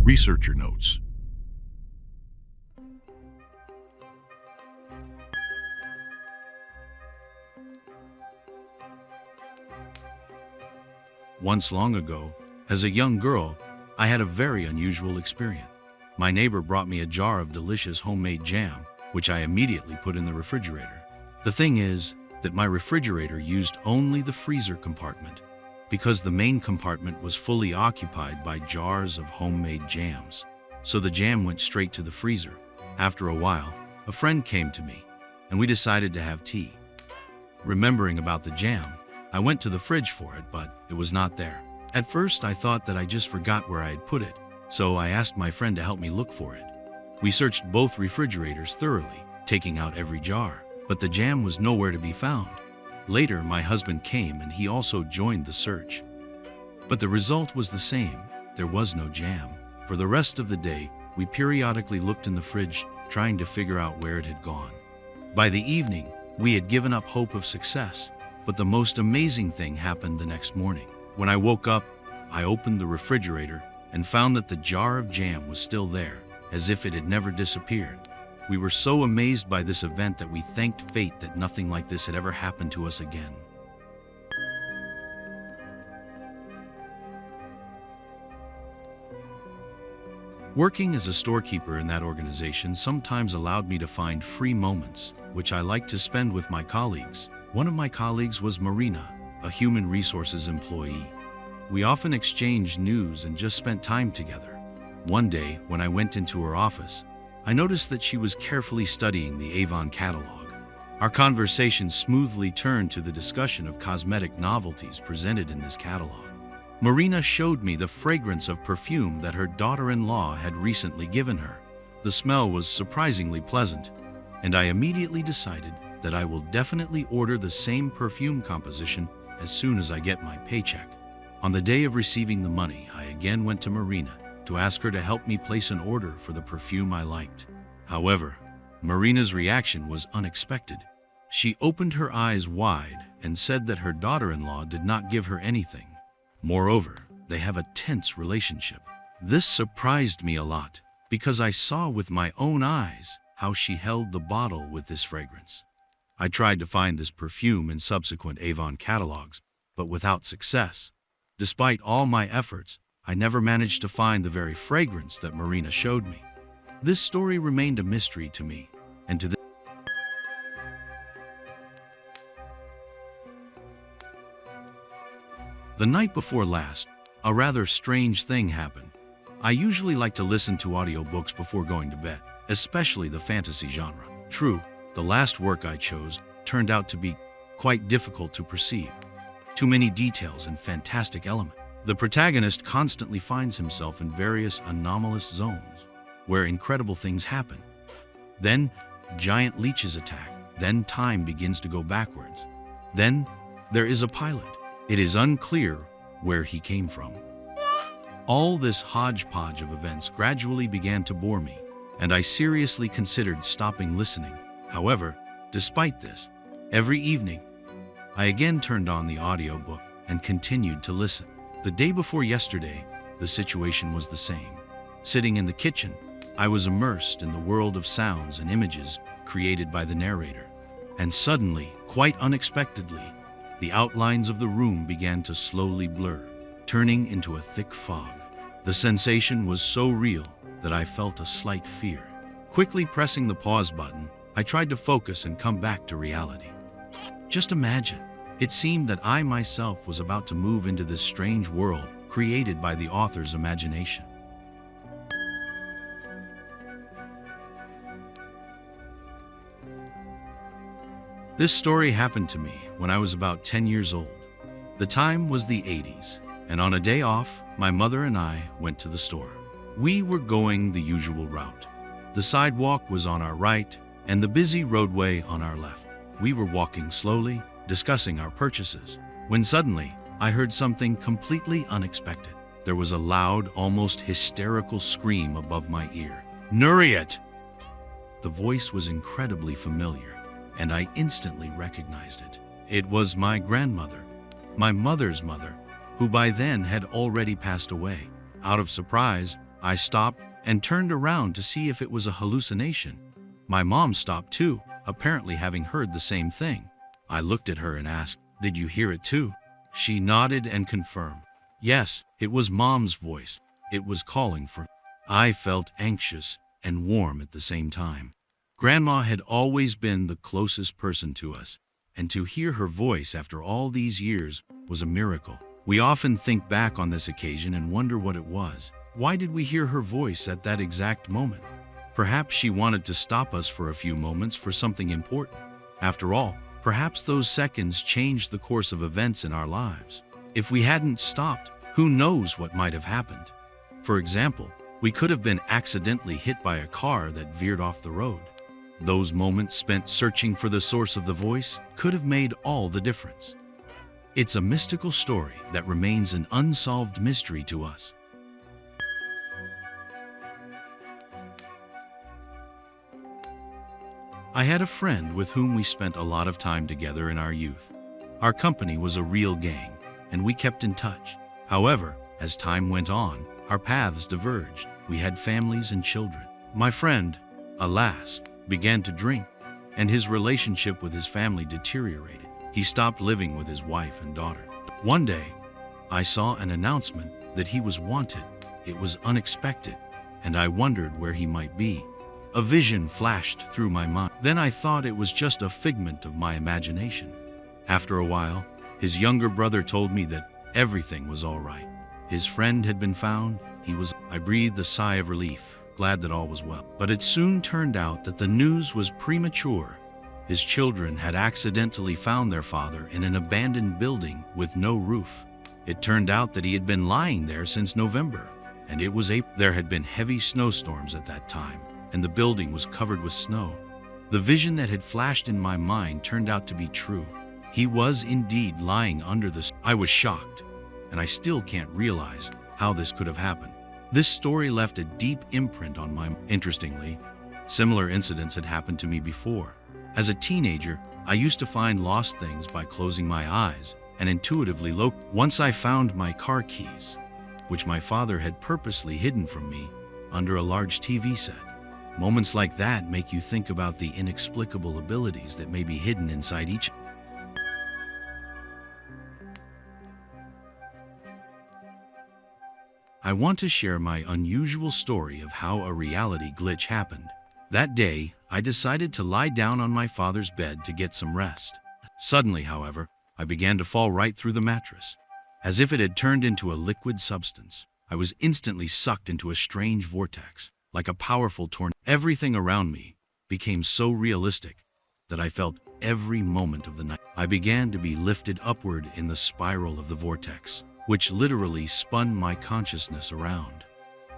Researcher notes. Once long ago, as a young girl, I had a very unusual experience. My neighbor brought me a jar of delicious homemade jam, which I immediately put in the refrigerator. The thing is that my refrigerator used only the freezer compartment, because the main compartment was fully occupied by jars of homemade jams. So the jam went straight to the freezer. After a while, a friend came to me, and we decided to have tea. Remembering about the jam, I went to the fridge for it, but it was not there. At first, I thought that I just forgot where I had put it, so I asked my friend to help me look for it. We searched both refrigerators thoroughly, taking out every jar, but the jam was nowhere to be found. Later, my husband came and he also joined the search. But the result was the same. There was no jam. For the rest of the day, we periodically looked in the fridge, trying to figure out where it had gone. By the evening, we had given up hope of success, but the most amazing thing happened the next morning. When I woke up, I opened the refrigerator and found that the jar of jam was still there, as if it had never disappeared. We were so amazed by this event that we thanked fate that nothing like this had ever happened to us again. Working as a storekeeper in that organization sometimes allowed me to find free moments, which I liked to spend with my colleagues. One of my colleagues was Marina, a human resources employee. We often exchanged news and just spent time together. One day, when I went into her office, I noticed that she was carefully studying the Avon catalog. Our conversation smoothly turned to the discussion of cosmetic novelties presented in this catalog. Marina showed me the fragrance of perfume that her daughter-in-law had recently given her. The smell was surprisingly pleasant, and I immediately decided that I will definitely order the same perfume composition as soon as I get my paycheck. On the day of receiving the money, I again went to Marina to ask her to help me place an order for the perfume I liked. However, Marina's reaction was unexpected. She opened her eyes wide and said that her daughter-in-law did not give her anything. Moreover, they have a tense relationship. This surprised me a lot because I saw with my own eyes how she held the bottle with this fragrance. I tried to find this perfume in subsequent Avon catalogs, but without success. Despite all my efforts, I never managed to find the very fragrance that Marina showed me. This story remained a mystery to me, and to this The night before last, a rather strange thing happened. I usually like to listen to audiobooks before going to bed, especially the fantasy genre. True, the last work I chose turned out to be quite difficult to perceive. Too many details and fantastic elements. The protagonist constantly finds himself in various anomalous zones where incredible things happen. Then, giant leeches attack. Then time begins to go backwards. Then, there is a pilot. It is unclear where he came from. All this hodgepodge of events gradually began to bore me, and I seriously considered stopping listening. However, despite this, every evening, I again turned on the audiobook and continued to listen. The day before yesterday, the situation was the same. Sitting in the kitchen, I was immersed in the world of sounds and images created by the narrator. And suddenly, quite unexpectedly, the outlines of the room began to slowly blur, turning into a thick fog. The sensation was so real that I felt a slight fear. Quickly pressing the pause button, I tried to focus and come back to reality. Just imagine, it seemed that I myself was about to move into this strange world created by the author's imagination. This story happened to me when I was about 10 years old. The time was the 80s, and on a day off, my mother and I went to the store. We were going the usual route. The sidewalk was on our right, and the busy roadway on our left. We were walking slowly, discussing our purchases, when suddenly I heard something completely unexpected. There was a loud, almost hysterical scream above my ear. "Nuriet!" The voice was incredibly familiar, and I instantly recognized it. It was my grandmother, my mother's mother, who by then had already passed away. Out of surprise, I stopped and turned around to see if it was a hallucination. My mom stopped too, apparently having heard the same thing. I looked at her and asked, "Did you hear it too?" She nodded and confirmed. Yes, it was Mom's voice. It was calling for me. I felt anxious and warm at the same time. Grandma had always been the closest person to us, and to hear her voice after all these years was a miracle. We often think back on this occasion and wonder what it was. Why did we hear her voice at that exact moment? Perhaps she wanted to stop us for a few moments for something important. After all, perhaps those seconds changed the course of events in our lives. If we hadn't stopped, who knows what might have happened? For example, we could have been accidentally hit by a car that veered off the road. Those moments spent searching for the source of the voice could have made all the difference. It's a mystical story that remains an unsolved mystery to us. I had a friend with whom we spent a lot of time together in our youth. Our company was a real gang, and we kept in touch. However, as time went on, our paths diverged. We had families and children. My friend, alas, began to drink, and his relationship with his family deteriorated. He stopped living with his wife and daughter. One day, I saw an announcement that he was wanted. It was unexpected, and I wondered where he might be. A vision flashed through my mind. Then I thought it was just a figment of my imagination. After a while, his younger brother told me that everything was all right. His friend had been found. I breathed a sigh of relief, glad that all was well. But it soon turned out that the news was premature. His children had accidentally found their father in an abandoned building with no roof. It turned out that he had been lying there since November, and it was April. There had been heavy snowstorms at that time, and the building was covered with snow. The vision that had flashed in my mind turned out to be true. He was indeed lying under the snow. I was shocked, and I still can't realize how this could have happened. This story left a deep imprint on my mind. Interestingly, similar incidents had happened to me before. As a teenager, I used to find lost things by closing my eyes and intuitively locate. Once I found my car keys, which my father had purposely hidden from me under a large TV set. Moments like that make you think about the inexplicable abilities that may be hidden inside each. I want to share my unusual story of how a reality glitch happened. That day, I decided to lie down on my father's bed to get some rest. Suddenly, however, I began to fall right through the mattress. As if it had turned into a liquid substance, I was instantly sucked into a strange vortex, like a powerful tornado. Everything around me became so realistic that I felt every moment of the night. I began to be lifted upward in the spiral of the vortex, which literally spun my consciousness around.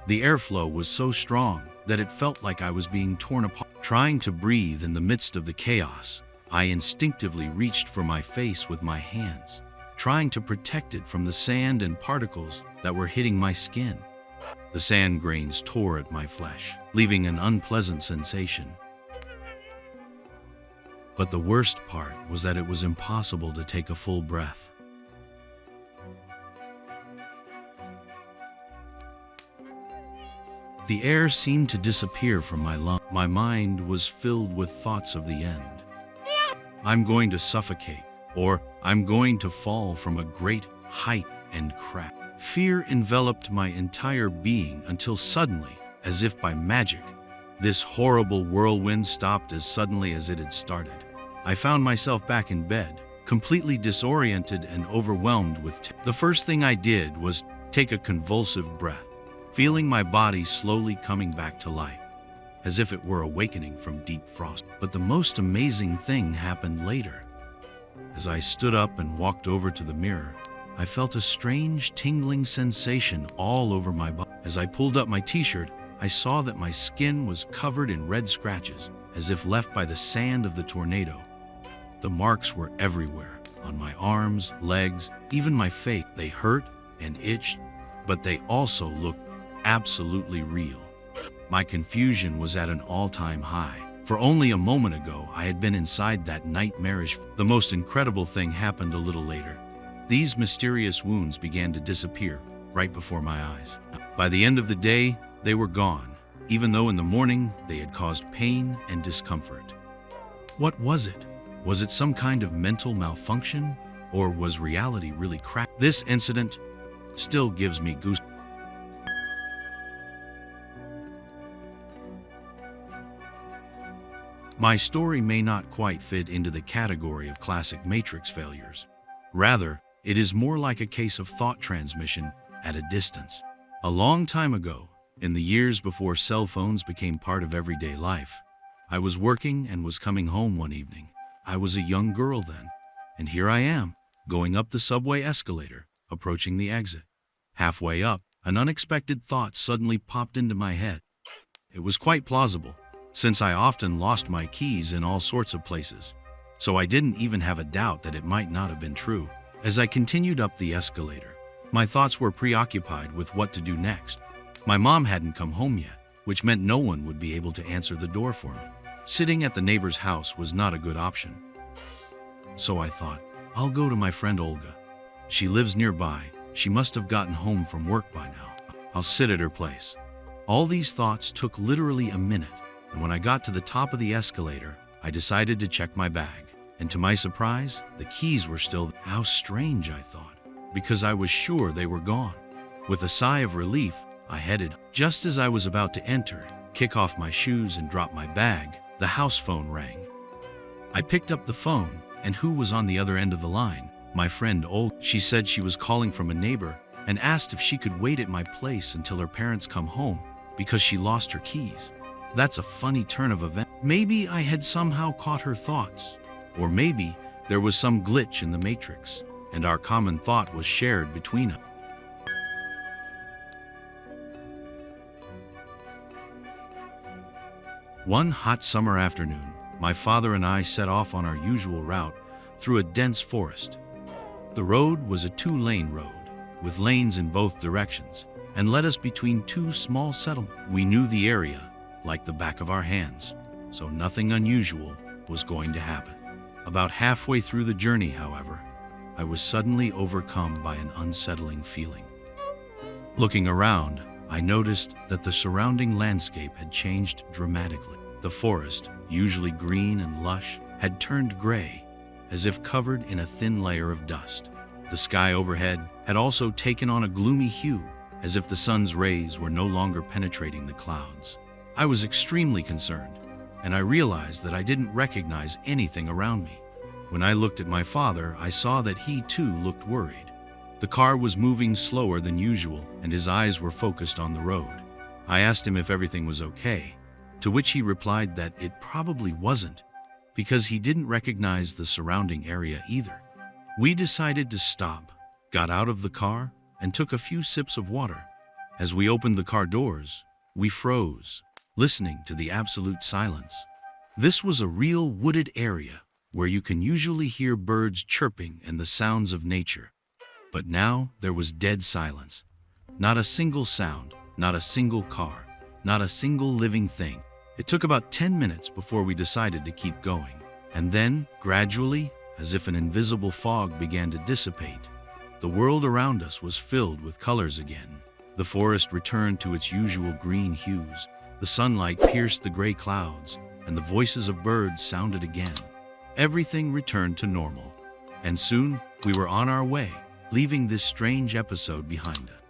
The airflow was so strong that it felt like I was being torn apart. Trying to breathe in the midst of the chaos, I instinctively reached for my face with my hands, trying to protect it from the sand and particles that were hitting my skin. The sand grains tore at my flesh, leaving an unpleasant sensation. But the worst part was that it was impossible to take a full breath. The air seemed to disappear from my lungs. My mind was filled with thoughts of the end. I'm going to suffocate, or I'm going to fall from a great height and crash. Fear enveloped my entire being until suddenly, as if by magic, this horrible whirlwind stopped as suddenly as it had started. I found myself back in bed, completely disoriented and overwhelmed with terror. The first thing I did was take a convulsive breath, feeling my body slowly coming back to life, as if it were awakening from deep frost. But the most amazing thing happened later. As I stood up and walked over to the mirror, I felt a strange tingling sensation all over my body. As I pulled up my t-shirt, I saw that my skin was covered in red scratches, as if left by the sand of the tornado. The marks were everywhere, on my arms, legs, even my face. They hurt and itched, but they also looked absolutely real. My confusion was at an all-time high. For only a moment ago, I had been inside that nightmarish. The most incredible thing happened a little later. These mysterious wounds began to disappear right before my eyes. By the end of the day, They were gone, even though in the morning they had caused pain and discomfort. What was it? Was it some kind of mental malfunction, or was reality really cracked? This incident still gives me goosebumps. My story may not quite fit into the category of classic Matrix failures. Rather, it is more like a case of thought transmission at a distance. A long time ago, in the years before cell phones became part of everyday life, I was working and was coming home one evening. I was a young girl then, and here I am, going up the subway escalator, approaching the exit. Halfway up, an unexpected thought suddenly popped into my head. It was quite plausible, since I often lost my keys in all sorts of places, so I didn't even have a doubt that it might not have been true. As I continued up the escalator, my thoughts were preoccupied with what to do next. My mom hadn't come home yet, which meant no one would be able to answer the door for me. Sitting at the neighbor's house was not a good option. So I thought, I'll go to my friend Olga. She lives nearby. She must have gotten home from work by now. I'll sit at her place. All these thoughts took literally a minute, and when I got to the top of the escalator, I decided to check my bag. And to my surprise, the keys were still there. How strange, I thought, because I was sure they were gone. With a sigh of relief, I headed. Just as I was about to enter, kick off my shoes and drop my bag, the house phone rang. I picked up the phone, and who was on the other end of the line? My friend Olga. She said she was calling from a neighbor and asked if she could wait at my place until her parents come home because she lost her keys. That's a funny turn of events. Maybe I had somehow caught her thoughts, or maybe there was some glitch in the Matrix, and our common thought was shared between us. One hot summer afternoon, my father and I set off on our usual route through a dense forest. The road was a two-lane road, with lanes in both directions, and led us between two small settlements. We knew the area like the back of our hands, so nothing unusual was going to happen. About halfway through the journey, however, I was suddenly overcome by an unsettling feeling. Looking around, I noticed that the surrounding landscape had changed dramatically. The forest, usually green and lush, had turned gray, as if covered in a thin layer of dust. The sky overhead had also taken on a gloomy hue, as if the sun's rays were no longer penetrating the clouds. I was extremely concerned, and I realized that I didn't recognize anything around me. When I looked at my father, I saw that he too looked worried. The car was moving slower than usual, and his eyes were focused on the road. I asked him if everything was okay, to which he replied that it probably wasn't, because he didn't recognize the surrounding area either. We decided to stop, got out of the car, and took a few sips of water. As we opened the car doors, we froze, listening to the absolute silence. This was a real wooded area where you can usually hear birds chirping and the sounds of nature. But now there was dead silence. Not a single sound, not a single car, not a single living thing. It took about 10 minutes before we decided to keep going. And then, gradually, as if an invisible fog began to dissipate, the world around us was filled with colors again. The forest returned to its usual green hues. The sunlight pierced the gray clouds, and the voices of birds sounded again. Everything returned to normal, and soon we were on our way, leaving this strange episode behind us.